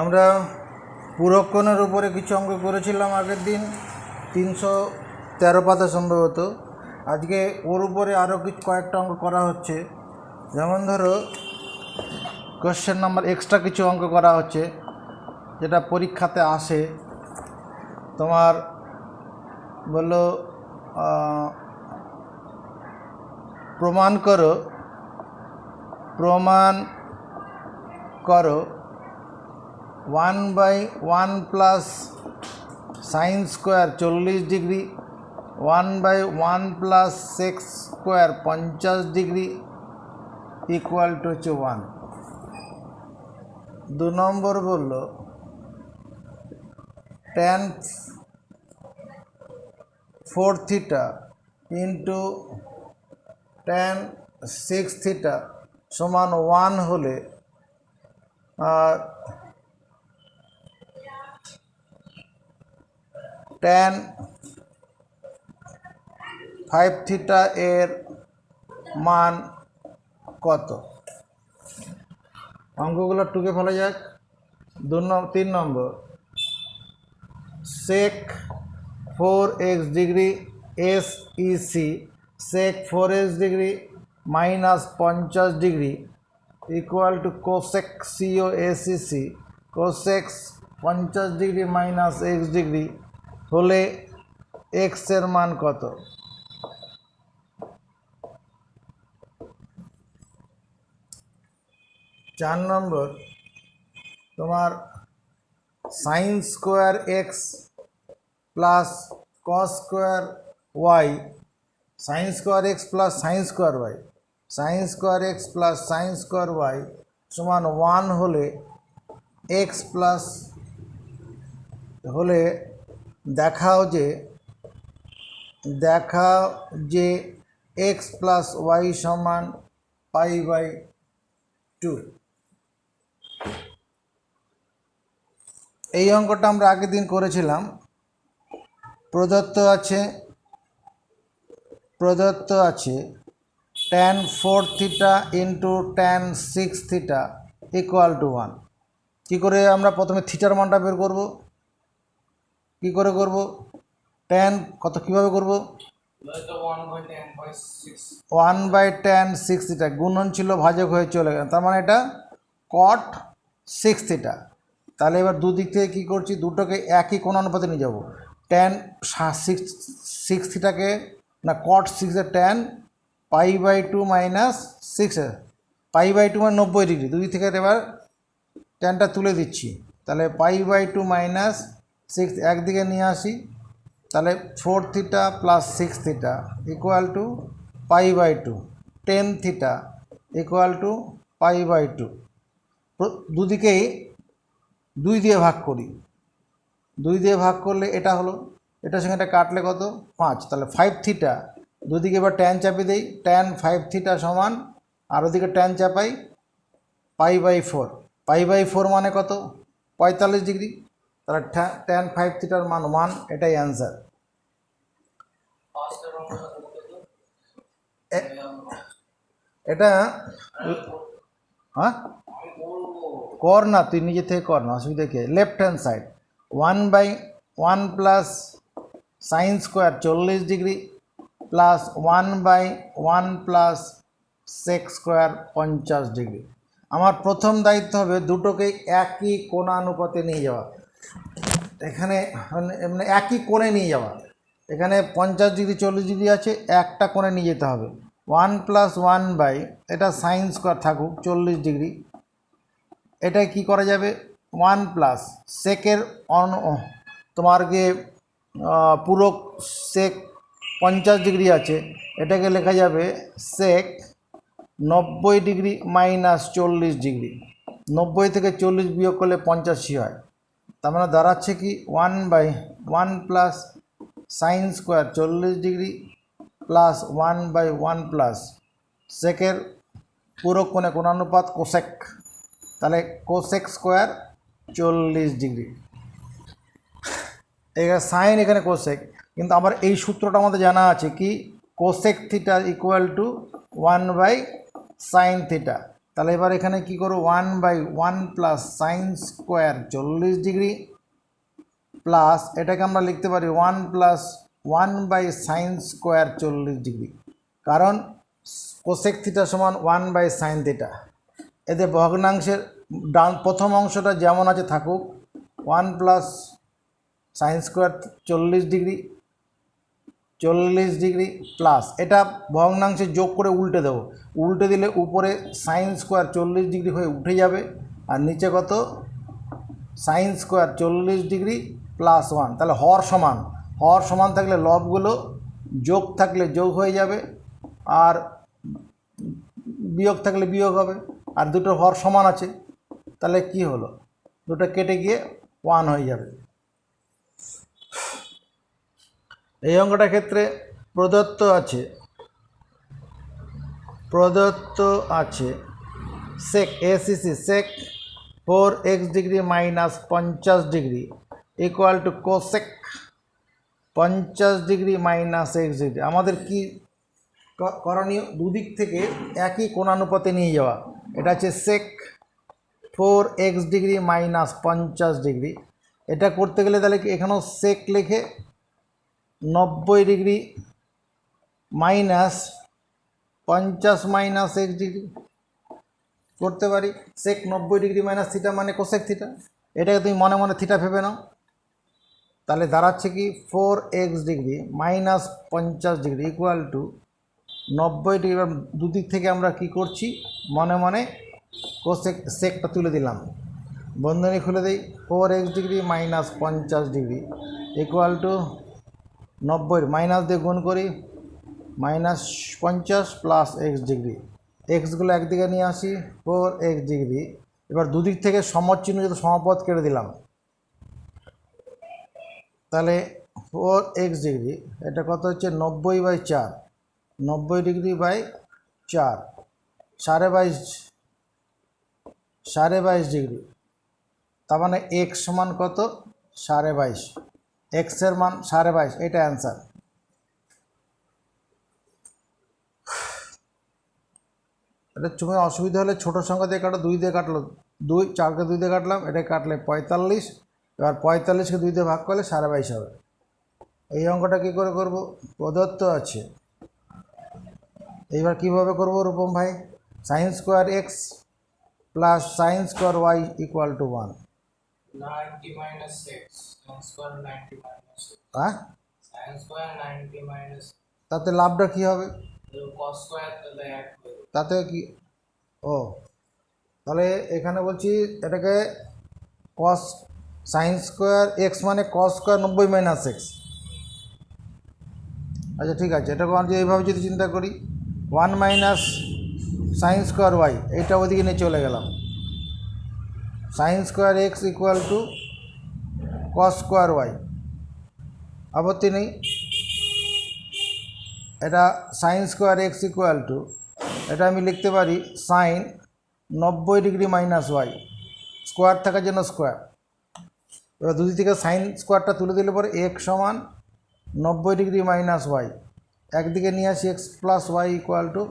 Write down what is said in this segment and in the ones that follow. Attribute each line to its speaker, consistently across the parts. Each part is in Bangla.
Speaker 1: আমরা পুরক্ষণের উপরে কিছু অঙ্ক করেছিলাম আগের দিন 313 পাতা সম্ভবত। আজকে ওর উপরে আরও কয়েকটা অঙ্ক করা হচ্ছে। যেমন ধরো কোশ্চেন নাম্বার এক্সট্রা কিছু অঙ্ক করা হচ্ছে যেটা পরীক্ষাতে আসে। তোমার বললো প্রমাণ করো 1/1 plus sine square 40 degree, 1/1 plus sex square 50 degree equal two হচ্ছে 1। 2 নম্বর বলল tan 4 theta into tan 6 theta সমান 1 হলে tan 5 থিটা এর মান কত? অঙ্কগুলো টুকে ফেলা যাক। 3 নম্বর sec 4x degree SEC sec 4x degree minus 50 degree equal to cosec COSEC cosec 50 degree minus x degree হলে x এর মান কত? চার নম্বর তোমার sine square x plus cos square y, sine square x plus sine square y, sine square x plus sine square y সমান 1 হলে এক্স প্লাস হলে দেখাও যে এক্স প্লাস ওয়াই সমান π/2। এই অঙ্কটা আমরা আগের দিন করেছিলাম। প্রদত্ত আছে tan 4 theta into tan 6 theta equal to 1। কী করে আমরা প্রথমে থিটার মানটা বের করব? কী করে করব? tan কত কীভাবে করব? 1/tan 6 থিটা গুণন ছিল ভাজক হয়ে চলে গেল, তার মানে এটা cot 6 থিটা। তাহলে এবার দুদিক থেকে কী করছি, দুটোকে একই কোণানুপাতে নিয়ে যাব। tan 6 থিটাকে না cot 6 tan π/2 মাইনাস 6 π/2 মানে 90 ডিগ্রি, দুই থেকে এবার ট্যানটা তুলে দিচ্ছি। তাহলে π/2 মাইনাস 6 একদিকে নিয়ে আসি, তাহলে 4 theta plus 6 theta equal to π/2, 10 theta equal to π/2। দুদিকেই 2 দিয়ে ভাগ করি, 2 দিয়ে ভাগ করলে এটা হলো, এটার সঙ্গে এটা কাটলে কত? 5। তাহলে 5 থিটা, দুদিকে এবার ট্যান চাপিয়ে দিই, tan 5 থিটা সমান আর ওদিকে ট্যান চাপাই π/4, π/4 মানে কত? 45 ডিগ্রি। তাহলে tan 5 থিটার মান 1, এটাই অ্যান্সার। এটা হ্যাঁ কর না, তুই নিজে থেকে কর না, অসুবিধা কি? Left hand side 1/1 plus sine square 40 degree plus 1/1 plus sec square 50 degree. আমার প্রথম দায়িত্ব হবে দুটোকে একই কোণানুপাতে নিয়ে যাওয়া। এখানে মানে একই কোণে নিয়ে যাওয়া। এখানে 50 ডিগ্রি 40 ডিগ্রি আছে, একটা কোণে নিয়ে যেতে হবে। 1 + 1 এটা সাইন স্কোয়ার থাকুক 40 ডিগ্রি, এটা কি করা যাবে? 1 প্লাস সেকের তোমার গিয়ে পুরো সেক 50 ডিগ্রি আছে, এটাকে লেখা যাবে সেক 90 ডিগ্রি মাইনাস 40 ডিগ্রি। 90 থেকে 40 বিয়োগ করলে 85 হয়। তার মানে দাঁড়াচ্ছে কি 1/1 plus sine square 40 degree plus 1/1 plus সেকের পুরো কোণে কোণানুপাত কোসেক, তাহলে কোসেক স্কোয়ার 40 ডিগ্রি। এখানে সাইন, এখানে কোসেক, কিন্তু আমার এই সূত্রটা আমাদের জানা আছে কি cosec theta equal to 1/sin theta. তাহলে এবার এখানে কি করব 1/1 plus sine square 40 degree plus এটাকে আমরা লিখতে পারি 1 প্লাস 1 সাইন স্কোয়ার 40 ডিগ্রি, কারণ কোসেক থিটা সমান 1 সাইন থিটা। এতে ভগ্নাংশের প্রথম অংশটা যেমন আছে থাকুক, 1 plus sine square 40 degree plus এটা ভগ্নাংশে যোগ করে উল্টে দেবো, উল্টে দিলে উপরে সাইন স্কোয়ার 40 ডিগ্রি হয়ে উঠে যাবে, আর নিচে কত সাইন স্কোয়ার 40 ডিগ্রি প্লাস 1। তাহলে হর সমান থাকলে লবগুলো যোগ থাকলে যোগ হয়ে যাবে, আর বিয়োগ থাকলে বিয়োগ হবে, আর দুটো হর সমান আছে, তাহলে কি হলো, দুটো কেটে গিয়ে 1 হয়ে যাবে। এই অঙ্কটার ক্ষেত্রে প্রদত্ত আছে সেক এসিসি sec 4x degree minus 50 degree equal to cosec 50 degree minus x degree. আমাদের কি করণীয়, দুদিক থেকে একই কোণানুপাতে নিয়ে যাওয়া। এটা হচ্ছে সেক 4x ডিগ্রি মাইনাস 50 ডিগ্রি। এটা করতে গেলে তাহলে কি এখানেও সেক লিখে 90 degree minus 50 minus x degree করতে পারি। সেক 90 ডিগ্রি মাইনাস থিটা মানে কোসেক থিটা, এটাকে তুমি মনে মনে থিটা ভেবে নাও। তাহলে দাঁড়াচ্ছে কি 4x degree minus 50 degree equal to 90 degree. দুদিক থেকে আমরা কি করছি, মনে মনে কোসেক সেকটা তুলে দিলাম, বন্ধনী খুলে দিই। 4x degree minus 50 degree equal to 90 minus দিয়ে গুণ করি, মাইনাস 50 প্লাস x ডিগ্রি, এক্সগুলো একদিকে নিয়ে আসি 4x ডিগ্রি। এবার দুদিক থেকে সমচিহ্ন যদি সমপদ কেটে দিলাম, তাহলে 4x ডিগ্রি এটা কত হচ্ছে 90/4, 90 ডিগ্রি বাই 4 22.5 ডিগ্রি। তার মানে x সমান কত 22.5, এক্সের মান 22.5, এটা অ্যান্সার। এটা তুমি অসুবিধা হলে ছোটো সংখ্যা দিয়ে কাটো, 2 দিয়ে কাটলো 2, 4কে 2 দিয়ে কাটলাম, এটা কাটলে 45, এবার 45কে 2 দিয়ে ভাগ করলে 22.5 হবে। এই অঙ্কটা কী করে করব, প্রদত্ত আছে। এইবার কীভাবে করব রূপম ভাই, sine square x plus sine square y equal to 1।
Speaker 2: 90 minus 6 sin square 90 minus 6
Speaker 1: হ্যাঁ,
Speaker 2: sin square 90 minus
Speaker 1: তাতে লাভটা কী হবে,
Speaker 2: cos square তাহলে 1 হবে।
Speaker 1: তাতে কি, ও তাহলে এখানে বলছি এটাকে কস সাইন স্কোয়ার এক্স মানে কস স্কোয়ার 90 মাইনাস এক্স। আচ্ছা ঠিক আছে, এটাকে আমি এইভাবে যদি চিন্তা করি 1 মাইনাস সাইন স্কোয়ার ওয়াই, এইটা ওদিকে নিয়ে চলে গেলাম, sine square x equal to cos square y, আপত্তি নেই। এটা sine square x equal to, এটা আমি লিখতে পারি sine 90 degree minus y, square থাকার জন্য স্কোয়ার। এবার দুদিক থেকে সাইন স্কোয়ারটা তুলে দিলে পরে এক্স সমান 90 ডিগ্রি মাইনাস ওয়াই, একদিকে নিয়ে আসি x plus y equal to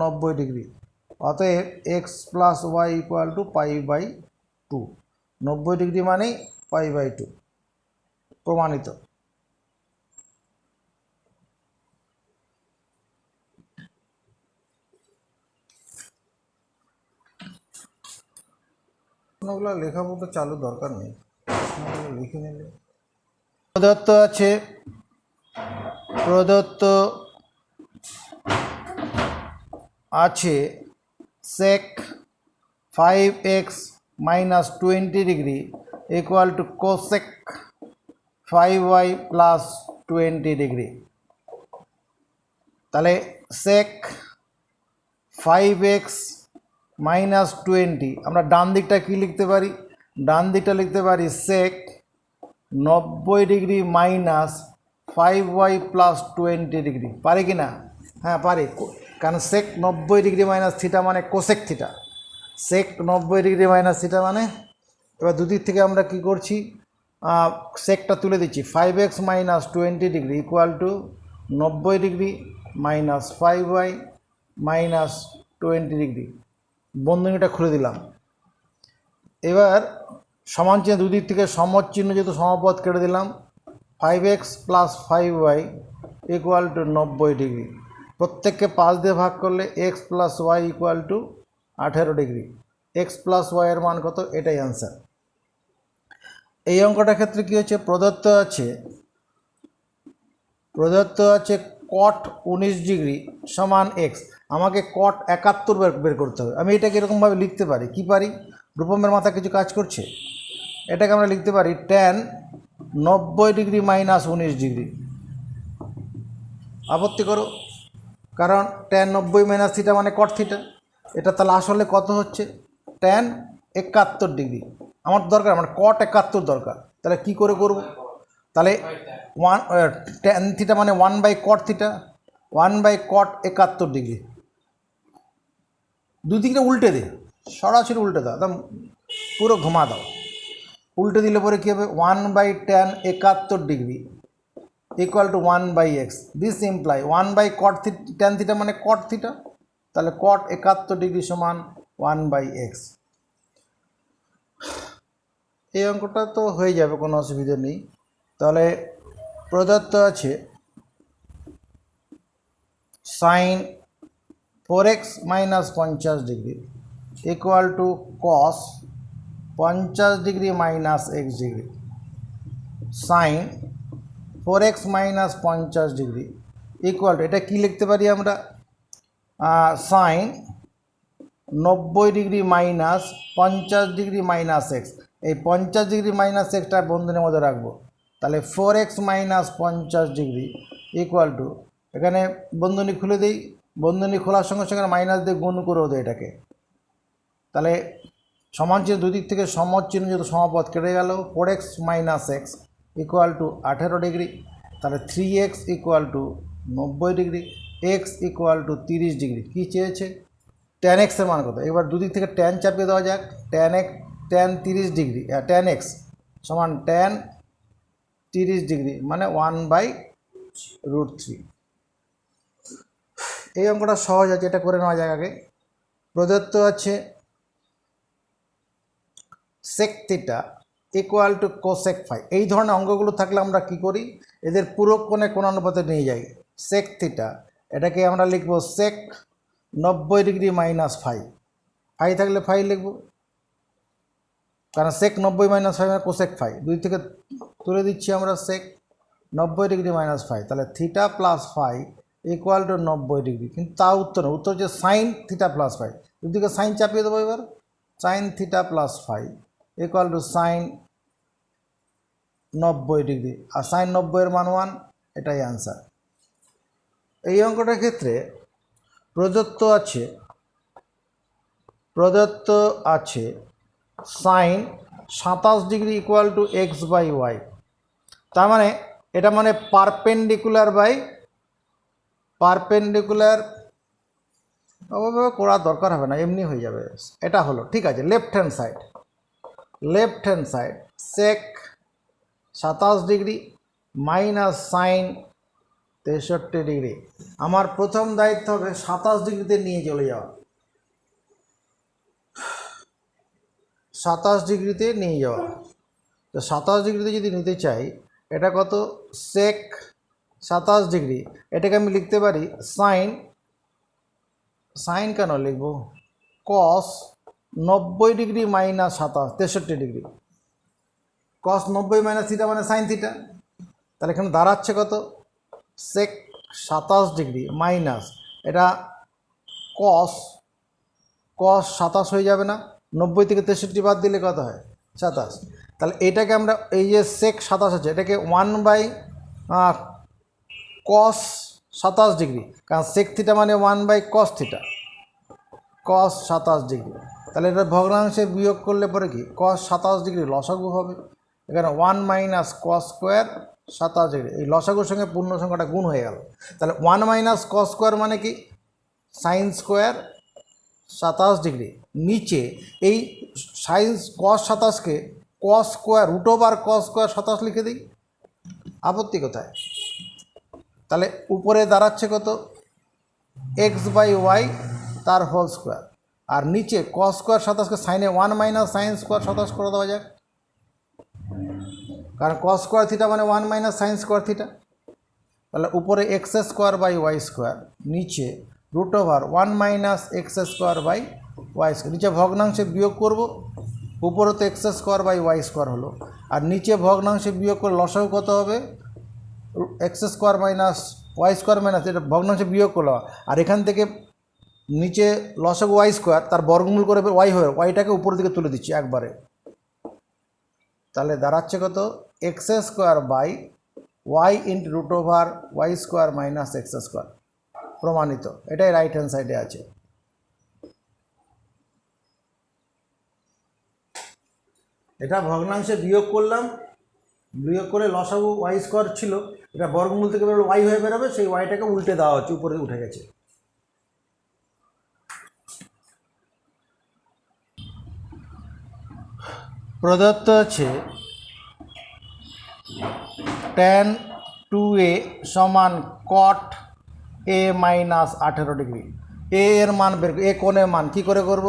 Speaker 1: 90 degree, অতএব x plus y equal to π/2, 90 degree মানেই π/2, প্রমাণিত। প্রশ্নগুলো লেখা বলতে চালু দরকার নেই, লিখে নিলে। প্রদত্ত আছে সেক 5x minus 20 degree equal to cosec 5y plus 20 degree. তাহলে সেক 5x মাইনাস 20, আমরা ডান দিকটা কী লিখতে পারি, ডান দিকটা লিখতে পারি সেক 90 degree minus 5y plus 20 degree, পারি কি না? হ্যাঁ পারি, কারণ সেক 90 ডিগ্রি মাইনাস থিটা মানে কোসেক থিটা, সেক 90 ডিগ্রি মাইনাস থিটা মানে। এবার দুদিক থেকে আমরা কি করছি, সেকটা তুলে দিচ্ছি, 5x minus 20 degree equal to 90 degree minus 5y minus 20 degree. বন্ধনীটা খুলে দিলাম। এবার সমান চিহ্ন দুদিক থেকে সমর চিহ্ন যেহেতু সমপদ কেটে দিলাম। 5x plus 5y equal to 90 degree. প্রত্যেককে 5 দিয়ে ভাগ করলে x plus y equal to 18 degree. X plus y এর মান কত? এটাই অ্যান্সার। এই অঙ্কটার ক্ষেত্রে কী হচ্ছে, প্রদত্ত আছে কট 19 ডিগ্রি সমান এক্স। আমাকে কট 71 বের করতে হবে। আমি এটাকে এরকমভাবে লিখতে পারি, কি পারি? রূপমের মাথা কিছু কাজ করছে। এটাকে আমরা লিখতে পারি ট্যান 90 ডিগ্রি মাইনাস 19 ডিগ্রি। আপত্তি করো, কারণ ট্যান 90 মাইনাস থিটা মানে কট থিটা। এটা তাহলে আসলে কত হচ্ছে? Tan 71 degree. আমার দরকার, আমার কট 71 দরকার। তাহলে কি করে করব? তাহলে ট্যান থিটা মানে 1/কট থিটা, 1/কট 71 ডিগ্রি। দুদিকটা উল্টে দে, সরাসরি উল্টে দাও, একদম পুরো ঘুমা দাও। উল্টে দিলে পরে কী হবে? 1/tan 71 degree equal two 1/x। This imply 1/cot tan theta মানে কট থিটা, তাহলে কট 71 ডিগ্রি সমান 1/x। এই অঙ্কটা তো হয়ে যাবে, কোনো অসুবিধা নেই। তাহলে প্রদত্ত আছে sine 4x minus 50 degree equal to cos 50 degree minus x degree. Sine 4x minus 50 degree equal to, এটা কী লিখতে পারি আমরা? Sine 90 degree minus 50 degree minus x. এই 50 ডিগ্রি মাইনাস এক্সটা বন্ধনীর মধ্যে রাখবো। তাহলে 4x minus 50 degree equal to, এখানে বন্ধনী খুলে দিই, বন্ধনী খোলার সঙ্গে সঙ্গে মাইনাস দিয়ে গুণ করেও দেয় এটাকে। তাহলে সমান চিহ্ন দুদিক থেকে সমর চিহ্ন যেহেতু সমপদ কেটে গেল। 4x minus x equal to 18 degree. তাহলে 3x equal to 90 degree, x equal to 30 degree. কী চেয়েছে? ট্যান এক্সের মান কত? এবার দুদিক থেকে ট্যান চাপিয়ে দেওয়া যাক। ট্যান 30 ডিগ্রি, ট্যান এক্স সমান ট্যান 30 ডিগ্রি মানে 1/√3। এই অঙ্কটা সহজ আছে, এটা করে নেওয়া যাক আগে। প্রদত্ত আছে sec theta equal to cosec phi. এই ধরনের অঙ্কগুলো থাকলে আমরা কি করি? এদের পূরক কোণে কোণানুপাতে নিয়ে যাই। সেক থিটা, এটাকে আমরা লিখব sec 90 degree minus phi. Phi থাকলে ফাই লিখব, কারণ সেক 90 মাইনাস ফাই মানে কোসেক ফাই। দুই থেকে তুলে দিচ্ছি আমরা সেক 90 ডিগ্রি মাইনাস ফাই। তাহলে theta plus phi equal to 90 degree. কিন্তু তা উত্তর না, উত্তর হচ্ছে সাইন থিটা প্লাস ফাই। দুদিকে সাইন চাপিয়ে দেবো। এবার sine theta plus phi equal to sine 90 degree, আর সাইন 90 এর মান 1, এটাই অ্যান্সার। এই অঙ্কটার ক্ষেত্রে প্রদত্ত আছে sign 27 degree equal two x/y। তার মানে এটা মানে পারপেন্ডিকুলার ওভাবে করার দরকার হবে না, এমনি হয়ে যাবে। এটা হলো ঠিক আছে। লেফট হ্যান্ড সাইড সেক 27 ডিগ্রি মাইনাস সাইন 63 ডিগ্রি। আমার প্রথম দায়িত্ব হবে 27 ডিগ্রিতে নিয়ে চলে যাওয়া। 27 ডিগ্রিতে নিয়ে যাওয়া। তো 27 ডিগ্রিতে যদি নিতে চাই, এটা কত? সেক 27 ডিগ্রি। এটাকে আমি লিখতে পারি সাইন কেন লিখব? কস 90 ডিগ্রি মাইনাস 63 ডিগ্রি। কস 90 মাইনাস থিটা মানে সাইন থিটা। তাহলে এখানে দাঁড়াচ্ছে কত? সেক 27 ডিগ্রি মাইনাস এটা কস 27 হয়ে যাবে না? 90 থেকে 63 বাদ দিলে কত হয়? 27। তাহলে এটাকে আমরা, এই যে সেক 27 আছে, এটাকে 1/cos 27 ডিগ্রি, কারণ সেক থিটা মানে 1/cos থিটা, cos 27 ডিগ্রি। তাহলে এটা ভগ্নাংশে বিয়োগ করলে পরে কি? cos 27 ডিগ্রি লসাগু হবে। এখানে 1 মাইনাস cos স্কোয়ার 27 ডিগ্রি, এই লসাগুর সঙ্গে পূর্ণ সংখ্যাটা গুণ হয়ে গেল। তাহলে 1 মাইনাস cos স্কোয়ার মানে কি? Sine square 27 degree. নিচে এই সাইন cos 27কে cos স্কোয়ার √cos স্কোয়ার 27 লিখে দিই, আপত্তি কোথায়? তাহলে উপরে দাঁড়াচ্ছে কত? x/y তার হোল স্কোয়ার, আর নিচে কস স্কোয়ার 27কে সাইনে 1 মাইনাস সাইন স্কোয়ার 27 করে দেওয়া যাক, কারণ কস স্কোয়ার থিটা মানে 1 মাইনাস সাইন স্কোয়ার থিটা। তাহলে উপরে x square by y square, নিচে root over 1 minus x square by y square. নিচে ভগ্নাংশে বিয়োগ করব, উপরে তো x square by y square হলো, আর নিচে ভগ্নাংশে বিয়োগ করে লসাগু কত হবে, x square minus y square minus, এটা ভগ্নাংশে বিয়োগ করলো, আর এখান থেকে নিচে লসাগু ওয়াই স্কোয়ার তার বর্গমূল করে ওয়াই হয়ে ওয়াইটাকে উপরের দিকে তুলে দিচ্ছি একবারে। তাহলে দাঁড়াচ্ছে কত, x square by y into root over y square minus x square. প্রমাণিত, এটাই রাইট হ্যান্ড সাইডে আছে। এটা ভগ্নাংশে বিয়োগ করলাম, বিয়োগ করে লসাগু ওয়াই স্কোয়ার ছিল, এটা বর্গমূল থেকে বেরোলে ওয়াই হয়ে বেরোবে, সেই ওয়াইটাকে উল্টে দেওয়া হচ্ছে, উপরে উঠে গেছে। প্রদত্ত আছে tan 2a সমান cot a মাইনাস 18 ডিগ্রি। এ এর মান বের, এ কোণের মান কী করে করব,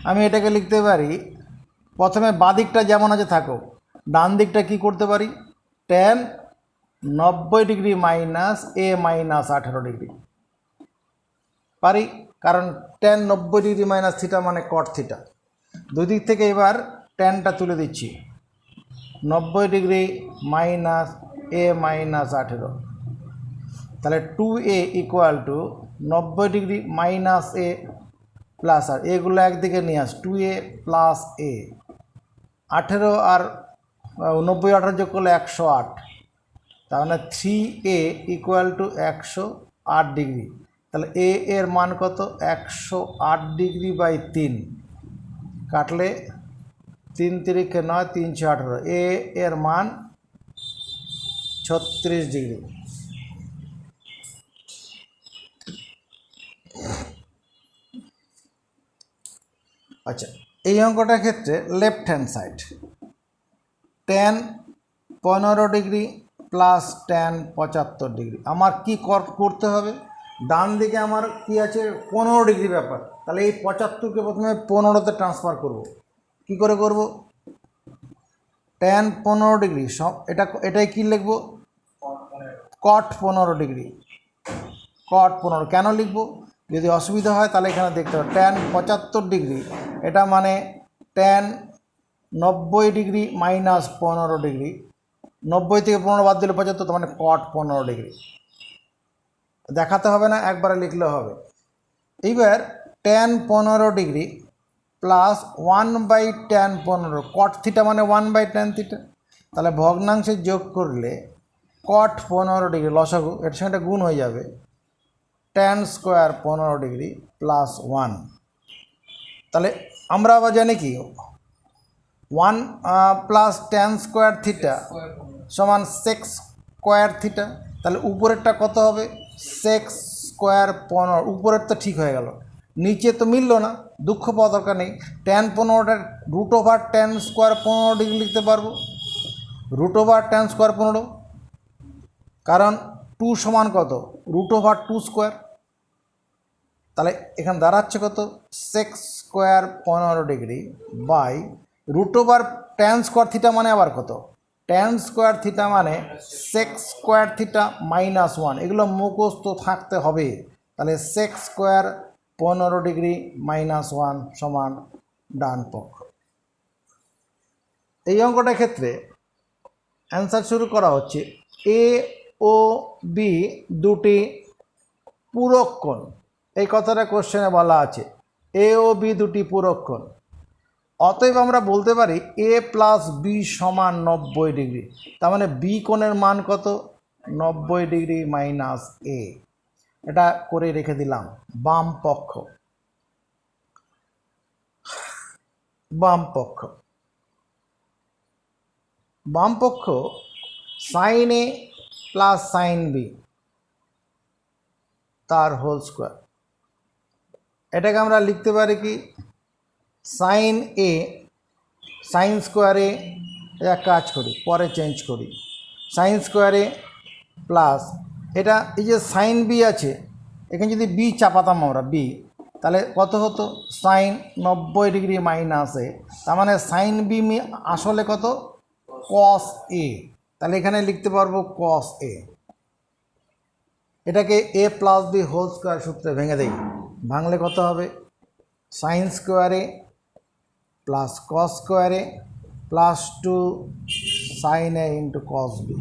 Speaker 1: আমি এটাকে লিখতে পারি, প্রথমে বাঁ দিকটা যেমন আছে থাকো, ডান দিকটা কি করতে পারি, tan 90 ডিগ্রি মাইনাস এ মাইনাস 18 ডিগ্রি পারি, কারণ tan 90 ডিগ্রি মাইনাস থিটা মানে cot থিটা। দুই দিক থেকে এবার ট্যানটা তুলে দিচ্ছি, 90 ডিগ্রি মাইনাস এ মাইনাস 18, তাহলে 2a equal to 90 degree minus a plus, আর এগুলো একদিকে নিয়ে আস, 2a প্লাস এ, 18 আর 90 18 যোগ করলে 108, তার মানে 3a ইকুয়াল টু 108 ডিগ্রি। তাহলে এ এর মান কত, 108 ডিগ্রি বাই 3, কাটলে 3 তিরিখে 9, 3 6 18, এ এর মান 36 ডিগ্রি। আচ্ছা, এই অঙ্কটার ক্ষেত্রে left hand side tan 15 degree plus tan 75 degree, আমার কি করতে হবে, ডান দিকে আমার কি আছে 15 ডিগ্রি ব্যাপার, তাহলে এই 75কে প্রথমে 15তে ট্রান্সফার করব। কি করে করব, tan 15 ডিগ্রি সব এটাই কি লিখব, cot 15 ডিগ্রি, cot 15। কেন লিখব, যদি অসুবিধা হয় তাহলে এখানে দেখতে হবে tan 75 ডিগ্রি, এটা মানে tan 90 ডিগ্রি মাইনাস 15 ডিগ্রি, 90 থেকে 15 বাদ দিলে 75, তার মানে cot 15 ডিগ্রি। দেখাতে হবে না, একবারে লিখলে হবে। এইবার tan 15 degree plus 1/tan 15, cot theta মানে 1/tan থিটা, তাহলে ভগ্নাংশে যোগ করলে cot 15 ডিগ্রি লসাগু, এর সঙ্গে গুণ হয়ে যাবে, tan স্কোয়ার 15 ডিগ্রি প্লাস 1। তাহলে আমরা আবার জানি কি 1 প্লাস tan স্কোয়ার থিটা সমান sec স্কোয়ার থিটা, তাহলে উপরেরটা কত হবে, sec স্কোয়ার 15, উপরের তো ঠিক হয়ে গেল, নিচে তো মিললো না, দুঃখ পাওয়া দরকার নেই, tan 15টার root over tan square 15 degree লিখতে পারবো, রুট ওভার tan স্কোয়ার 15, কারণ 2 সমান কত, রুট ওভার 2 স্কোয়ার, তাহলে এখানে দাঁড়াচ্ছে কত, sec square 15 degree by root over tan square theta মানে আবার কত, tan স্কোয়ার থিটা মানে sec স্কোয়ার থিটা মাইনাস 1, এগুলো মুখস্থ থাকতে হবে। তাহলে sec স্কোয়ার 15 ডিগ্রি মাইনাস 1 সমান ডান পক্ষ। এই অঙ্কটার ক্ষেত্রে অ্যান্সার শুরু করা হচ্ছে, এ ও বি দুটি পূরক কোণ, এই কথাটা কোশ্চেনে বলা আছে, এ ও বি দুটি পূরক কোণ, অতএব আমরা বলতে পারি এ প্লাস বি সমান 90 ডিগ্রি, তার মানে বি কোণের মান কত, 90 ডিগ্রি মাইনাস এ। এটা করে রেখে দিলাম। বাম পক্ষ, বাম পক্ষ, বাম পক্ষ সাইন এ প্লাস সাইন বি তার হোল স্কোয়ার, এটাকে আমরা লিখতে পারি কি সাইন এ, সাইন স্কোয়ারে এক কাজ করি, পরে চেঞ্জ করি, সাইন স্কোয়ারে প্লাস এটা, এই যে সাইন বি আছে, এখানে যদি বি চাপাতাম আমরা বি, তাহলে কত হতো সাইন 90 ডিগ্রি মাইনাসে, তার মানে সাইন বি আসলে কত কস এ, তাহলে এখানে লিখতে পারবো কস এ। এটাকে এ প্লাস বি হোল স্কোয়ার সূত্রে ভেঙে দেই, ভাঙলে কত হবে সাইন স্কোয়ারে প্লাস কস স্কোয়ারে plus 2 sine a into cos b,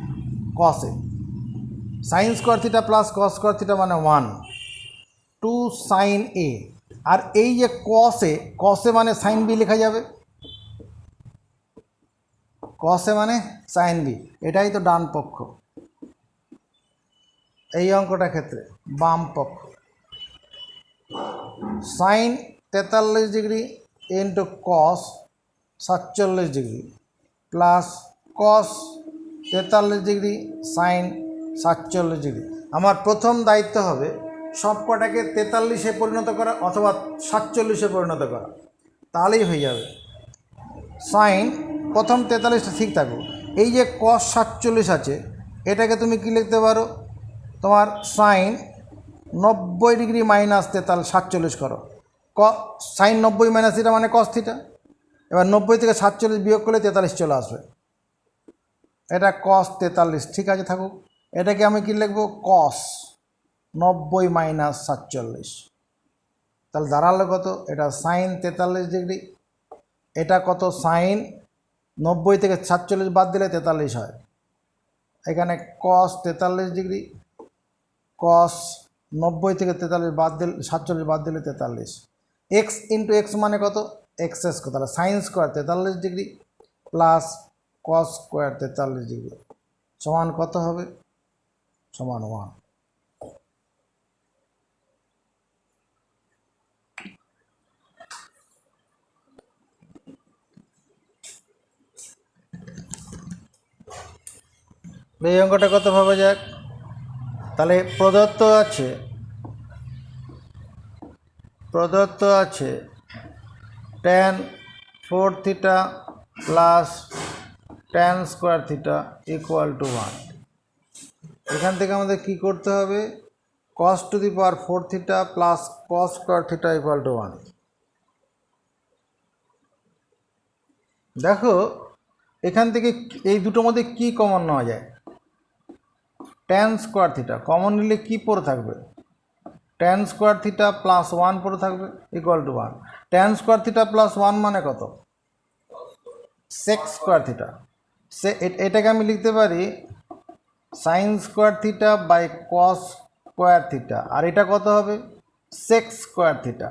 Speaker 1: cos a. Sine square theta plus cos square theta মানে 1, 2 সাইন এ, আর এই যে কসে মানে সাইন বি লেখা যাবে, কসে মানে সাইন বি, এটাই তো ডান পক্ষ। এই অঙ্কটার ক্ষেত্রে বাম পক্ষ sine 43 degree into cos 47 degree plus cos 43 degree sine 47 degree. আমার প্রথম দায়িত্ব হবে সব কটাকে 43-এ পরিণত করা অথবা 47-এ পরিণত করা, তাহলেই হয়ে যাবে। সাইন প্রথম 43টা ঠিক থাকো, এই যে কস 47 আছে এটাকে তুমি কি লিখতে পারো, তোমার সাইন 90 ডিগ্রি মাইনাস 47 করো, সাইন 90 মাইনাস থিটা মানে কস থিটা। এবার 90 থেকে 47 বিয়োগ করলে 43 চলে আসবে, এটা কস 43 ঠিক আছে থাকুক। এটাকে আমি কি লিখবো কস 90 মাইনাস 47, তাহলে দাঁড়ালো কত, এটা সাইন 43 ডিগ্রি, এটা কত সাইন 90 থেকে 47 বাদ দিলে 43 হয়, এখানে কস 43 ডিগ্রি, কস 90 থেকে 43 বাদ দিলে 47 বাদ দিলে 43, এক্স ইন্টু এক্স মানে কত এক্স স্কোয়ার, তাহলে sine square 43 degree plus cos square 43 degree সমান কত হবে, সমান 1। এই অঙ্কটা কত ভাবা যাক, তাহলে প্রদত্ত আছে tan 4 theta plus tan square theta equal to 1। এখান থেকে আমাদের কি করতে হবে, cos to the power 4 theta plus cos square theta equal to 1। দেখো এখান থেকে এই দুটোর মধ্যে কি কমন নেওয়া যায়, tan স্কোয়ার থিটা কমন নিলে কি পড়ে থাকবে, tan স্কোয়ার থিটা প্লাস 1 পড়ে থাকবে equal to 1। tan square theta plus 1 মানে কত সেক স্কোয়ার থিটা, এটাকে আমি লিখতে পারি sine square theta by cos square theta, আর এটা কত হবে sec square theta.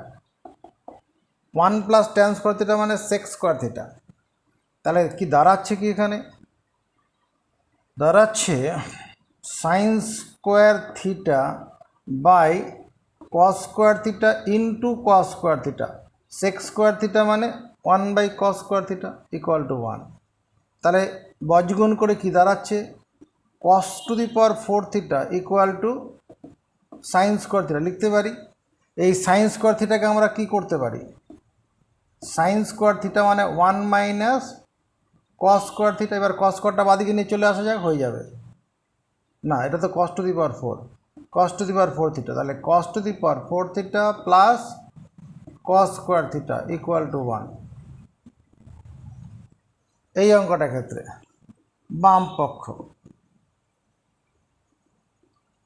Speaker 1: 1 plus tan square theta মানে সেক স্কোয়ার থিটা, তাহলে কি দাঁড়াচ্ছে, কি এখানে দাঁড়াচ্ছে sine square theta by cos square theta into cos square theta, sec square theta মানে 1 by cos square theta equal to 1। তাহলে বজ্রগুণ করে কি দাঁড়াচ্ছে cos to the power 4 theta equal to sine square theta লিখতে পারি। এই সাইন স্কোয়ার থিটাকে আমরা কি করতে পারি, সাইন স্কোয়ার থিটা মানে 1 মাইনাস কস স্কোয়ার থিটা, এবার কস স্কোয়ারটা বাদিকে নিয়ে চলে আসা যাক, হয়ে যাবে না, এটা তো cos to the power 4, cos to the power 4 theta, তাহলে cos to the power 4 theta plus cos square theta equal to 1। এই অঙ্কটার ক্ষেত্রে বাম পক্ষ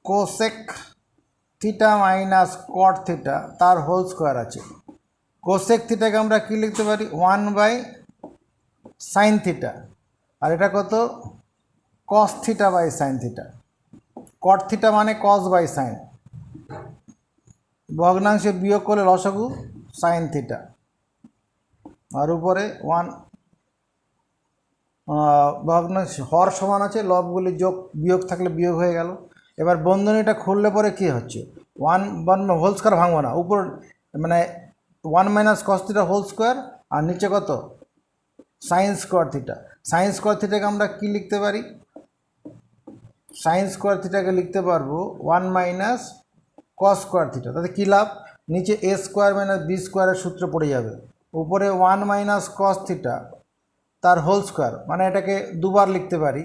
Speaker 1: কোসেক থিটা মাইনাস কট থিটা তার হোল স্কোয়ার আছে, কোসেক থিটাকে আমরা কি লিখতে পারি 1 বাই সাইন থিটা, আর এটা কত cos theta by sine theta, cot theta মানে কস বাই সাইন, ভগ্নাংশে বিয়োগ করলে লসাগু সাইন থিটা, আর উপরে 1 ভগ্নাংশ হর সমান আছে, লবগুলি যোগ বিয়োগ থাকলে বিয়োগ হয়ে গেল। এবার বন্ধনীটা খুললে পরে কী হচ্ছে 1 হোল স্কোয়ার ভাঙবো না, উপর মানে 1 minus cos theta whole square, আর নিচে কত sine square theta. Sine square থিটাকে আমরা কি লিখতে পারি, সাইন স্কোয়ার থিটাকে লিখতে পারবো 1 মাইনাস কস স্কোয়ার থিটা, তাতে কী লাভ, নিচে এ স্কোয়ার মাইনাস বি স্কোয়ারের সূত্র পড়ে যাবে, উপরে 1 মাইনাস কস থিটা তার হোল স্কোয়ার, মানে এটাকে দুবার লিখতে পারি,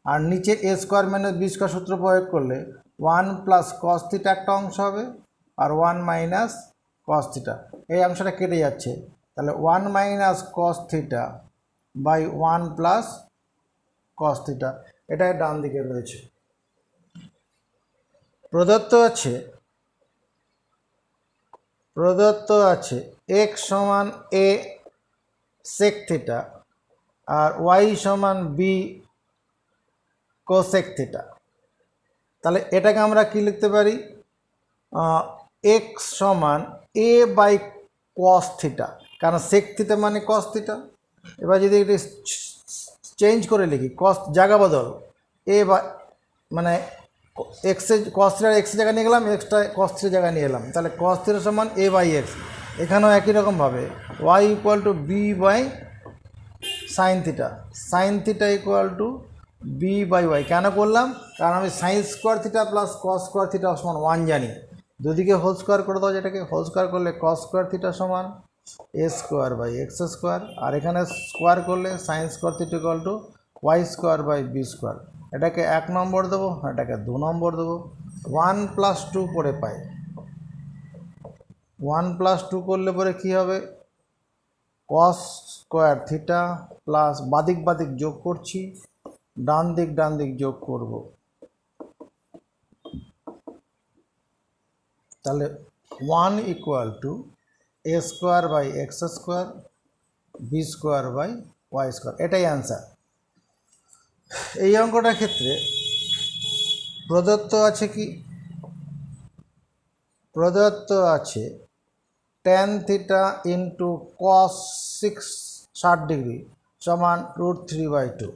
Speaker 1: আর নিচে এ স্কোয়ার মাইনাস বি স্কোয়ার সূত্র প্রয়োগ করলে 1 প্লাস কস থিটা একটা অংশ হবে, আর 1 মাইনাস কস থিটা, এই অংশটা কেটে যাচ্ছে, তাহলে 1 minus cos theta by 1 plus cos theta, এটাই ডান দিকে রয়েছে। প্রদত্ত আছে এক্স সমান এ সেক থিটা আর ওয়াই সমান বি কোসেক থিটা। তাহলে এটাকে আমরা কি লিখতে পারি, এক্স সমান এ বাই কস থিটা, কারণ সেক থিটা মানে কস থিটা। এবার যদি এটি চেঞ্জ করে লিখি, কস জায়গা বদল, এ বা মানে এক্সের কস থিটার এক্সের জায়গায় নিয়ে গেলাম, এক্সটা কস থিটার জায়গায় নিয়ে এলাম, তাহলে কস থিটা সমান এ বাই এক্স। এখানেও একই রকমভাবে y equal to b by sine theta, sine theta equal to b by y. কেন করলাম, কারণ আমি sine square theta plus cos square theta সমান 1 জানি, দুদিকে হোল স্কোয়ার করে দাও, যেটাকে হোল স্কোয়ার করলে কস স্কোয়ার থিটা সমান a square by x square, আর এখানে স্কোয়ার করলে sine square theta equal to y square by b square. এটাকে 1 নম্বর দেবো, এটাকে 2 নম্বর দেবো। 1 প্লাস 2 করে পাই, 1 প্লাস 2 করলে পরে কী হবে, কস স্কোয়ার থিটা প্লাস বাদিক বাদিক যোগ করছি, ডান দিক যোগ করব, তাহলে 1 equal to a square by x square b square by y square, এটাই অ্যান্সার। এই অঙ্কটার ক্ষেত্রে প্রদত্ত আছে কি, প্রদত্ত আছে tan theta into cos 60 degree সমান √3/2।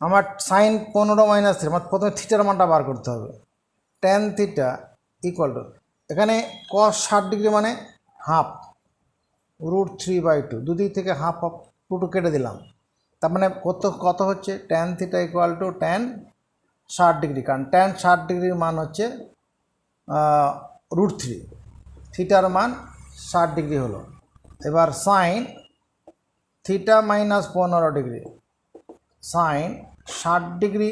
Speaker 1: আমার সাইন 15 মাইনাস 3, আমার প্রথমে থিটার মানটা বার করতে হবে। ট্যান থিটা ইকুয়াল টু, এখানে কস 60 ডিগ্রি মানে হাফ, √3/2, দুদিক থেকে হাফ হাফ 2 কেটে দিলাম, তার মানে কত হচ্ছে, tan theta equal two tan 60 degree, কারণ ট্যান 60 ডিগ্রির মান হচ্ছে √3, থিটার মান 60 ডিগ্রি হলো। এবার sine theta minus 15 degree, sine 60 degree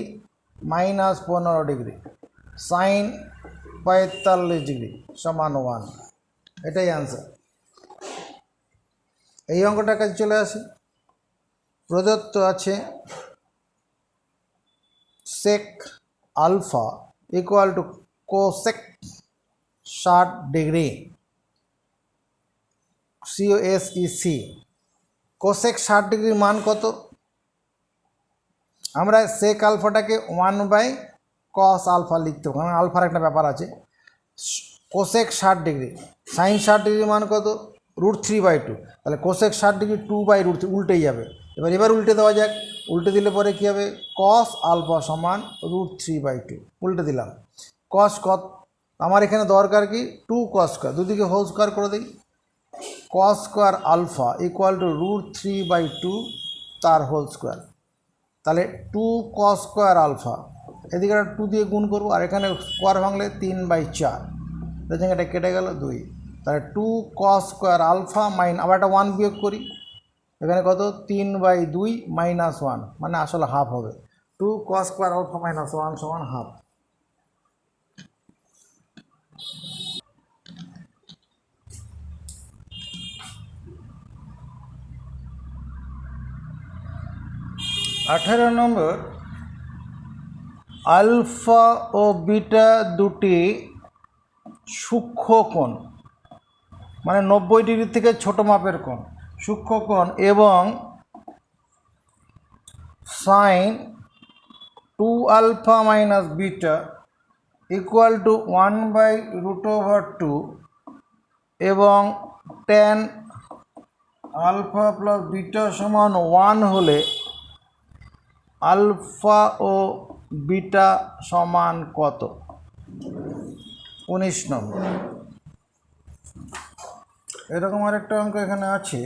Speaker 1: minus 15 degree, sine 45 degree সমান 1, এটাই অ্যান্সার। এই অঙ্কটার কাছে চলে আসি। প্রদত্ত আছে sec alpha equal to cosec 60 degree, COSEC, cosec 60 ডিগ্রির মান কত, আমরা সেক আলফাটাকে 1 বাই কস আলফা লিখতে হবে, কারণ আলফার একটা ব্যাপার আছে। কোসেক 60 ডিগ্রি, সাইন 60 ডিগ্রির মান কত, √3/2, তাহলে কোসেক 60 ডিগ্রি 2/√3 উল্টেই যাবে। এবার উল্টে দেওয়া যাক, উল্টে দিলে পরে কী হবে, কস আলফা সমান √3/2, উল্টে দিলাম। কস কত, আমার এখানে দরকার কি 2 কস স্কোয়ার, দুদিকে হোল স্কোয়ার করে দিই, cos square alpha equal to √3/2 তার হোল স্কোয়ার, তাহলে 2 কস স্কোয়ার আলফা, এদিকে 2 দিয়ে গুণ করবো, আর এখানে স্কোয়ার ভাঙলে 3/4, দেখেন এটা কেটে গেল 2, তাহলে 2 কস স্কোয়ার আলফা আবার একটা 1 বিয়োগ করি, এখানে কত 3/2 মাইনাস 1, মানে আসলে হাফ হবে, 2 কস স্কোয়ার আলফা মাইনাস 1 সমান হাফ। নম্বর, আলফা ও বিটা দুটি সূক্ষ্ম কোণ, মানে 90 ডিগ্রি থেকে ছোট মাপের কোণ, সূক্ষ্ম কোণ, এবং sine 2 alpha minus beta equal to 1/√2 এবং ট্যান আলফা প্লাস বিটা সমান 1 হলে আলফা ও বিটা সমান কত। 19 নম্বর, এরকম আরেকটা অঙ্ক এখানে আছে।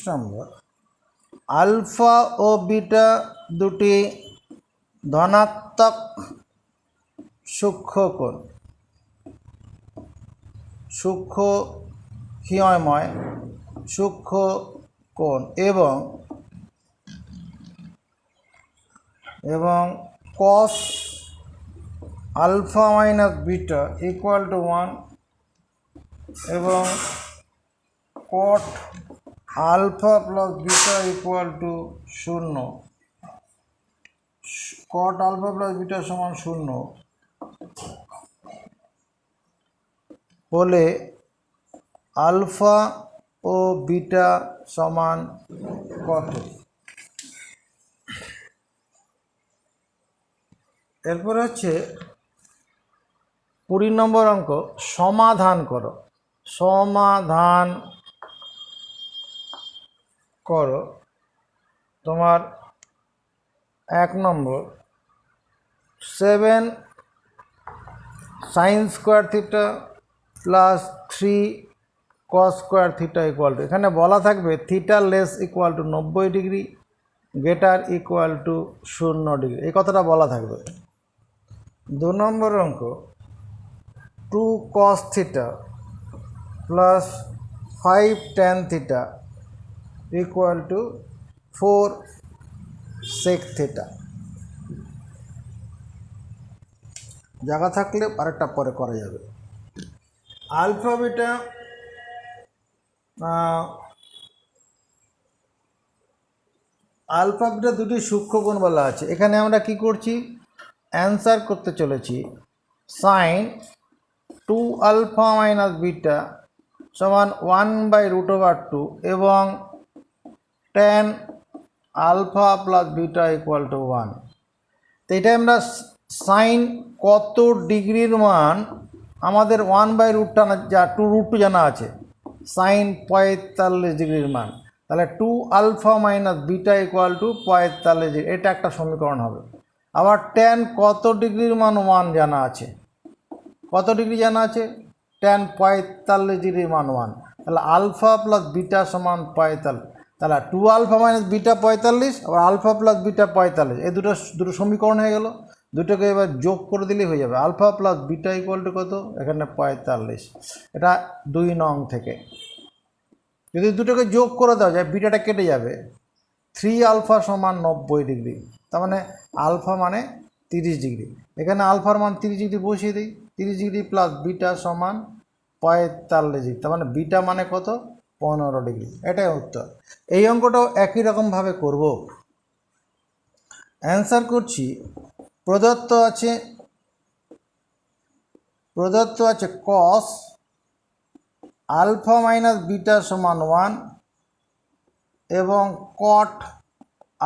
Speaker 1: নম্বর, আলফা ও বিটা দুটি ধনাত্মক সূক্ষ্মকোণ, ক্ষীয়ময় সূক্ষ্ম কোণ এবং cos alpha minus beta equal to 1 এবং cot alpha plus beta equal to 0, cot alpha plus beta সমান 0 হলে আলফা ও বিটা সমান কত? এরপরে হচ্ছে 20 নম্বর অঙ্ক, সমাধান করো। তোমার 1 number 7 sine square theta plus 3 cos square theta equal to, এখানে বলা থাকবে theta less equal to 90 degree, greater equal to 0 degree, এই কথাটা বলা থাকবে। 2 নম্বর অঙ্ক 2 cos theta plus 5 tan theta equal to 4 sec theta. জায়গা থাকলে আরেকটা পরে করা যাবে। আলফা বিটা দুটি সূক্ষ্মকোণ বলা আছে। এখানে আমরা কি করছি, অ্যান্সার করতে চলেছি সাইন 2 আলফা মাইনাস বিটা সমান 1/√2 এবং tan alpha plus beta equal to 1। তো এটা আমরা সাইন কত ডিগ্রির মান আমাদের 1/√2 যা 2√2 জানা আছে, সাইন 45 ডিগ্রির মান, তাহলে 2 alpha minus beta equal to 45 degree, এটা একটা সমীকরণ হবে। আবার ট্যান কত ডিগ্রির মান 1 জানা আছে, কত ডিগ্রি জানা আছে, ট্যান 45 ডিগ্রির মান 1, তাহলে আলফা প্লাস বিটা সমান 45, তাহলে 2 আলফা মাইনাস বিটা 45 আবার আলফা প্লাস বিটা 45, এই দুটো সমীকরণ হয়ে গেল। দুটোকে এবার যোগ করে দিলেই হয়ে যাবে alpha plus beta equal to কত, এখানে 45, এটা 2 নং থেকে। যদি দুটোকে যোগ করে দেওয়া যায় বিটাটা কেটে যাবে, 3 আলফা সমান 90 ডিগ্রি, তার মানে আলফা মানে 30 ডিগ্রি, এখানে আলফার মান 30 ডিগ্রি বসিয়ে দিই, 30 ডিগ্রি প্লাস বিটা সমান 45 ডিগ্রি, তার মানে বিটা মানে কত, 15 ডিগ্রি, এটাই উত্তর। এই অঙ্কটাও একই রকমভাবে করব। অ্যান্সার করছি, প্রদত্ত আছে কস আলফা মাইনাস বিটা সমান 1 এবং কট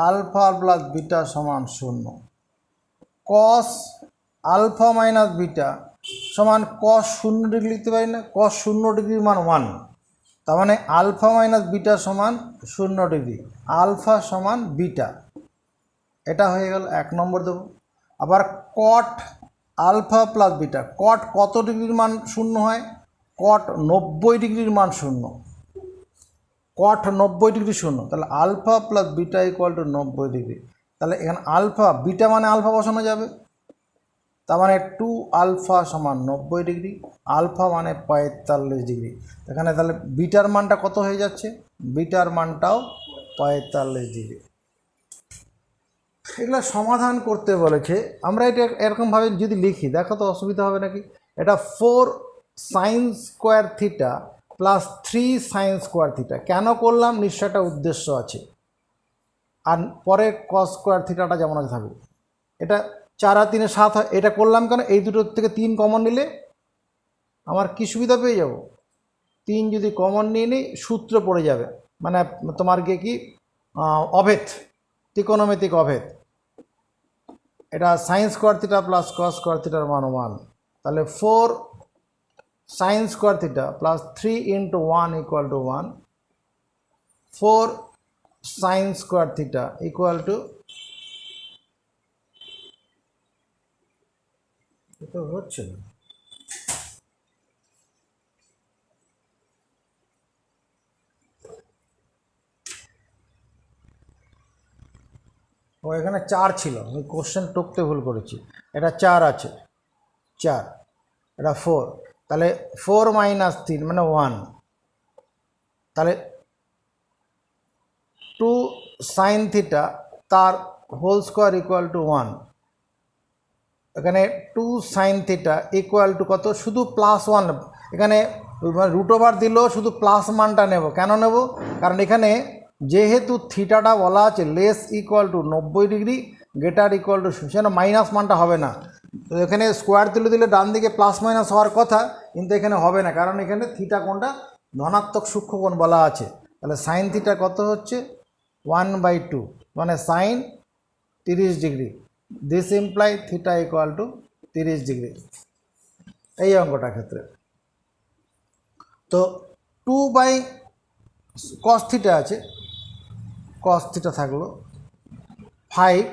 Speaker 1: আলফা প্লাস বিটা সমান 0। কস আলফা মাইনাস বিটা সমান কস 0 ডিগ্রি লিখতে পারি না, কস 0 ডিগ্রির মান 1, তার মানে আলফা মাইনাস বিটা সমান 0 ডিগ্রি, আলফা সমান বিটা, এটা হয়ে গেল 1 নম্বর দেব। আবার কট আলফা প্লাস বিটা, কট কত ডিগ্রির মান 0 হয়, কট 90 ডিগ্রির মান 0, কট 90 ডিগ্রি 0, তাহলে alpha plus beta equal to 90 degree, তাহলে এখানে আলফা বিটা মানে আলফা বসানো যাবে, তার মানে 2 আলফা সমান 90 ডিগ্রি, আলফা মানে 45 ডিগ্রি, এখানে তাহলে বিটার মানটা কত হয়ে যাচ্ছে, বিটার মানটাও 45 ডিগ্রি। এগুলো সমাধান করতে বলেছে। আমরা এটা এরকমভাবে যদি লিখি, দেখো তো অসুবিধা হবে নাকি, এটা 4 sign square theta plus 3 sign square theta, কেন করলাম নিশ্চয় একটা উদ্দেশ্য আছে, আর পরে কস স্কোয়ার থিটাটা যেমন আছে থাকবে। এটা 4 আর 3 7 হয়, এটা করলাম কেন, এই দুটোর থেকে 3 কমন নিলে আমার কি সুবিধা পেয়ে যাব, 3 যদি কমন নিয়ে নিই সূত্র পড়ে যাবে, মানে তোমার গিয়ে কি অভেদ, ত্রিকোণমিতিক অভেদ, এটা sine square theta plus cos square থিটার মান 1, তাহলে 4 sign square theta plus 3 into 1 equal to 1, 4 sign square theta equal to, এটা হচ্ছে না, ও এখানে 4 ছিল, আমি কোশ্চেন টুকতে ভুল করেছি। এটা 4 আছে, 4, এটা 4, তাহলে 4 মাইনাস 3 মানে 1, তাহলে 2 সাইন থিটা তার হোল স্কোয়ার ইকুয়াল টু 1। এখানে 2 সাইন থিটা ইকুয়াল টু কত, শুধু +1, এখানে রুট ওভার দিলেও শুধু প্লাস মানটা নেব। কেন নেব? কারণ এখানে যেহেতু থিটাটা বলা আছে less equal to 90 degree greater equal two, সেখানে মাইনাস মানটা হবে না। তো এখানে স্কোয়ার তুলে দিলে ডান দিকে প্লাস মাইনাস হওয়ার কথা, কিন্তু এখানে হবে না, কারণ এখানে থিটা কোণটা ধনাত্মক সূক্ষ্মকোণ বলা আছে। তাহলে সাইন থিটা কত হচ্ছে 1/2, মানে sine 30 degree. This imply theta equal to 30 degree এই অঙ্কটার ক্ষেত্রে। তো 2/cos থিটা আছে, cos থিটা থাকলো 5,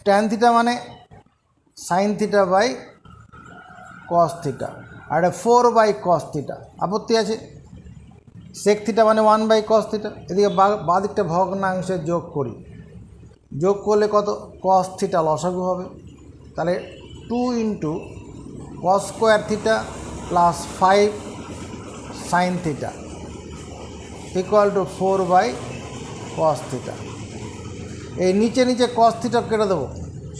Speaker 1: tan থিটা মানে sine theta by cos theta, আর 4/cos থিটা। আপত্তি আছে? sec থিটা মানে 1/cos থিটা। এদিকে বাঁ দিকটা ভগ্নাংশে যোগ করি, যোগ করলে কত, cos থিটা লসাগু হবে। তাহলে 2 into cos square theta plus 5 sign theta equal two 4/cos theta. এই নিচে নিচে cos থিটা কেটে দেবো,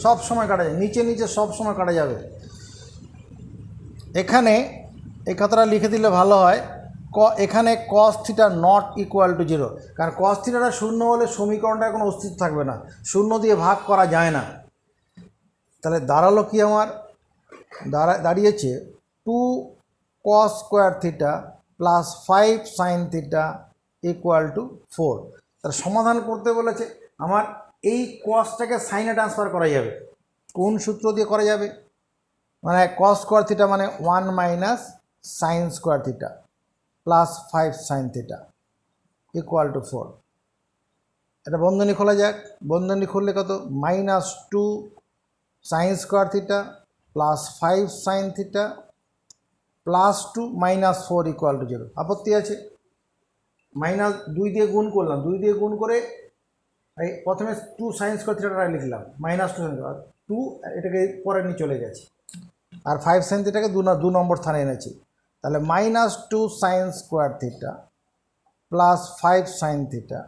Speaker 1: সব সময় কাটা যায়, নিচে নিচে সব সময় কাটা যাবে। এখানে এই কথাটা লিখে দিলে ভালো হয়, এখানে cos theta not equal to 0, কারণ cos থিটাটা 0 হলে সমীকরণটার কোনো অস্তিত্ব থাকবে না, 0 দিয়ে ভাগ করা যায় না। তাহলে দাঁড়ালো কি আমার, দাঁড়িয়েছে 2 cos square theta plus 5 sign theta equal to 4। তাহলে সমাধান করতে বলেছে আমার, এই কসটাকে সাইনে ট্রান্সফার করা যাবে। কোন সূত্র দিয়ে করা যাবে? মানে cos স্কোয়ার থিটা মানে 1 minus sine square theta plus 5 sign theta equal to 4। এটা বন্ধনী খোলা যাক, বন্ধনী খুললে কত, -2 sign square theta plus 5 sign theta plus 2 -4 equal to 0। আপত্তি আছে? -2 দিয়ে গুণ করলাম, 2 দিয়ে গুণ করে এই প্রথমে 2 সাইন স্কোয়ার থিটাটা লিখলাম, -2 সাইন, 2 এটাকে পরে নিয়ে চলে গেছে, আর 5 সাইন থিটাকে 2 নম্বর স্থানে এনেছি। তাহলে -2 sign square theta plus 5 sine theta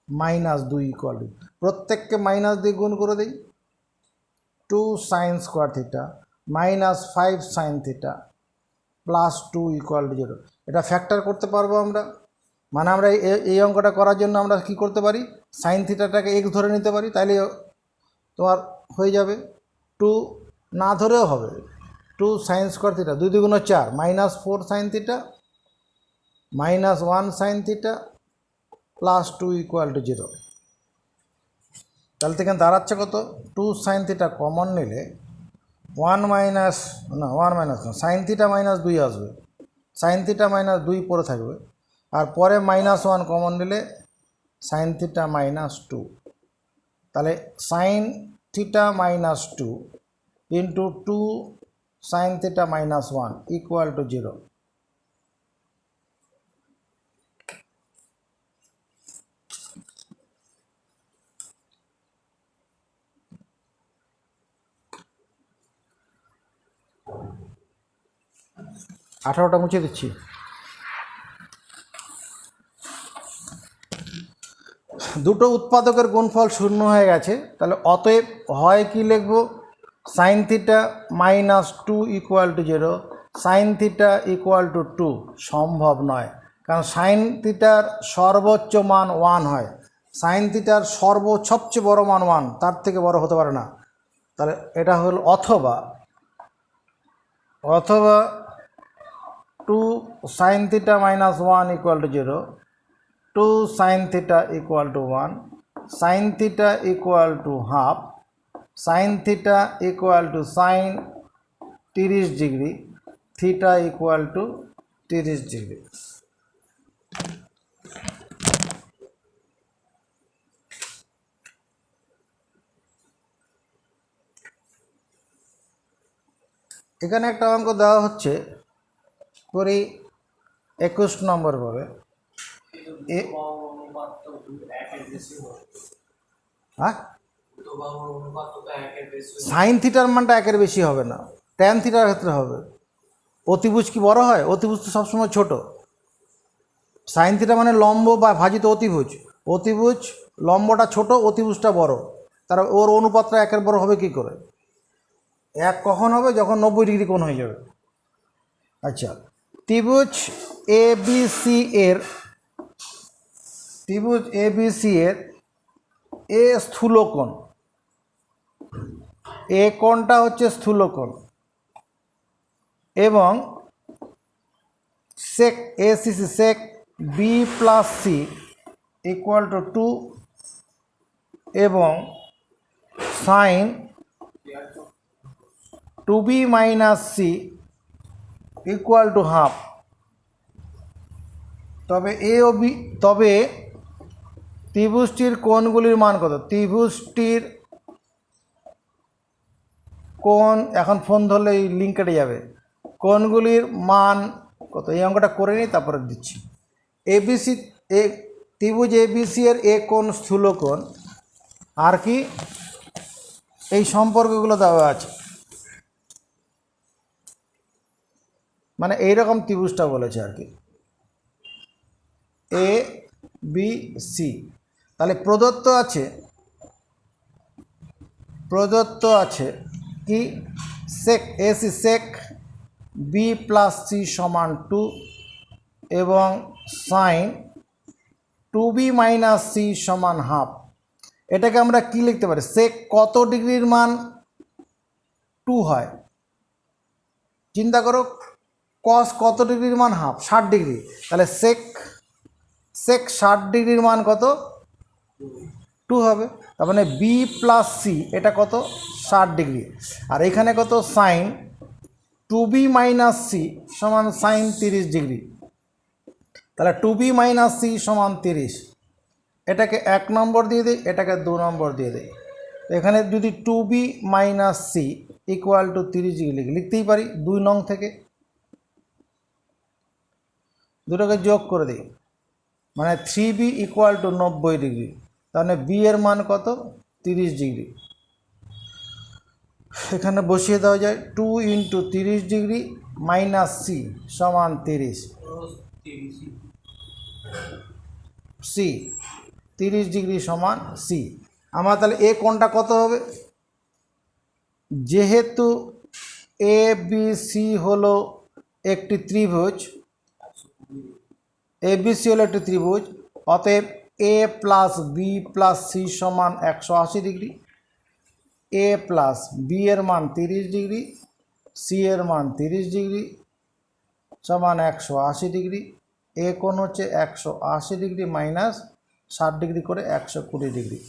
Speaker 1: -2 equal to, প্রত্যেককে মাইনাস দিয়ে গুণ করে দিই, 2 sign square theta -5 sign theta plus 2 equal to 0। এটা ফ্যাক্টর করতে পারবো আমরা, মানে আমরা এই অঙ্কটা করার জন্য আমরা কি করতে পারি, সাইন থিটাটাকে x ধরে নিতে পারি, তাইলে তোমার হয়ে যাবে। 2 না ধরেও হবে, 2 sign square theta 2 2 4 -4 sign theta -1 sine theta plus 2 equal to 0। তাহলে থেকে দাঁড়াচ্ছে কত, 2 সাইন থিটা কমন নিলে 1 মাইনাস না সাইন থিটা -2 আসবে, সাইন থিটা -2 পরে থাকবে, আর পরে -1 কমন নিলে সাইন থিটা -2। তাহলে sine theta -2 into 2 sine theta -1 equal to 0। আঠারোটা মুছে দিচ্ছি। দুটো উৎপাদকের গুণফল 0 হয়ে গেছে, তাহলে অতএব হয় কি লিখব, sine theta -2 equal to 0, sign theta equal to 2 সম্ভব নয়, কারণ সাইন থিটার সর্বোচ্চ মান 1 হয়, সাইন থিটার সবচেয়ে বড় মান 1, তার থেকে বড় হতে পারে না। তাহলে এটা হল অথবা 2 sine theta -1 equal to 0, 2 sine theta equal to 1, sine theta equal to half, sine theta equal to sine 30 degree, theta equal to 30 degree. এখানে একটা অঙ্ক দেওয়া হচ্ছে, করি 21 নম্বর পাবে। হ্যাঁ,
Speaker 2: তো বাহুর অনুপাত তো একের বেশি হবে।
Speaker 1: সাইন থিটার মানটা একের বেশি হবে না, ট্যান থিটার ক্ষেত্রে হবে। অতিভুজ কি বড় হয়? অতিভুজ তো সবসময় ছোট। সাইন থিটা মানে লম্ব বা ভাজিত অতিভুজ। অতিভুজ লম্বটা ছোট, অতিভুজটা বড়, তার ওর অনুপাতটা একের বড় হবে কি করে? এক কখন হবে? যখন 90 ডিগ্রি কোণ হয়ে যাবে। আচ্ছা, ত্রিভুজ এ বি সি এর, ত্রিভুজ এ বি সি এর এ স্থূলকোণ, এ কোণটা হচ্ছে স্থূলকোণ, এবং sec a c c sec b plus c equal to 2 এবং sine 2b minus c equal to half. তবে এ ও বি, তবে ত্রিভুজটির কোণগুলির মান কত? ত্রিভুজটির কোণ, এখন ফোন ধরলে এই লিঙ্ক কেটে যাবে, কোণগুলির মান কত? এই অঙ্কটা করে নিই, তারপরে দিচ্ছি। এবিসি, এ ত্রিভুজ এবিসি এর এ কোণ স্থূলকোণ, আর কি এই সম্পর্কগুলো দেওয়া আছে, মানে এইরকম ত্রিভুজটা বলেছে আর কি, এ বি সি। তাহলে প্রদত্ত আছে, প্রদত্ত আছে কি? সেক এসি সেক বি প্লাস সি সমান 2 এবং সাইন 2b মাইনাস সি সমান হাফ। এটাকে আমরা কি লিখতে পারি? সেক কত ডিগ্রির মান 2 হয়? চিন্তা করো, কস কত ডিগ্রির মান হাফ? 60 ডিগ্রি। তাহলে সেক সেক 60 ডিগ্রির মান কত? 2 হবে। তার মানে বি প্লাস সি এটা কত? 60 ডিগ্রি। আর এখানে কত? সাইন 2b মাইনাস সি সমান সাইন 30 ডিগ্রি। তাহলে 2b মাইনাস সি সমান 30। এটাকে 1 নম্বর দিয়ে দিই, এটাকে 2 নম্বর দিয়ে দিই। এখানে যদি 2b minus c equal to 30 degree লিখতেই পারি 2 নং থেকে, দুটোকে যোগ করে দিই, মানে 3b ইকুয়াল টু 90 ডিগ্রি। তাহলে বি এর মান কত? 30 ডিগ্রি। এখানে বসিয়ে দেওয়া যায় 2 ইন্টু 30 ডিগ্রি মাইনাস সি সমান 30, সি 30 ডিগ্রি সমান সি। আমার তাহলে এ কোণটা কত হবে? যেহেতু এ বি সি হলো একটি ত্রিভুজ, এ বি সি হলো একটি ত্রিভুজ, অতএব এ প্লাস বি প্লাস সি সমান 180 ডিগ্রি। এ প্লাস বি এর মান 30 ডিগ্রি, সি এর মান 30 ডিগ্রি সমান 180 ডিগ্রি। এ কোণ হচ্ছে 180 ডিগ্রি মাইনাস 60 ডিগ্রি করে 120 ডিগ্রি।